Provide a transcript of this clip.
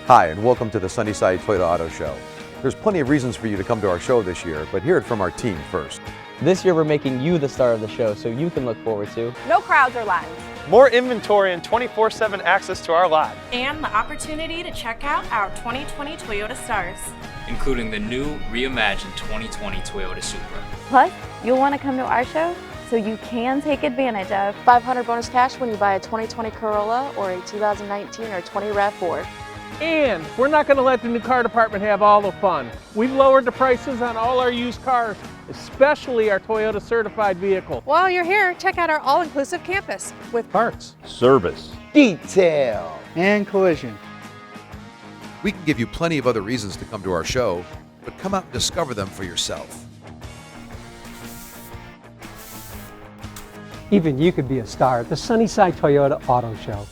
Hi, and welcome to the Sunnyside Toyota Auto Show. There's plenty of reasons for you to come to our show this year, but hear it from our team first. This year we're making you the star of the show, so you can look forward to no crowds or lines, more inventory and 24/7 access to our lot, and the opportunity to check out our 2020 Toyota Stars, including the new reimagined 2020 Toyota Supra. Plus, you'll want to come to our show so you can take advantage of $500 bonus cash when you buy a 2020 Corolla or a 2019 or 20 RAV4. And we're not going to let the new car department have all the fun. We've lowered the prices on all our used cars, especially our Toyota certified vehicles. While you're here, check out our all-inclusive campus with parts, service, detail, and collision. We can give you plenty of other reasons to come to our show, but come out and discover them for yourself. Even you could be a star at the Sunnyside Toyota Auto Show.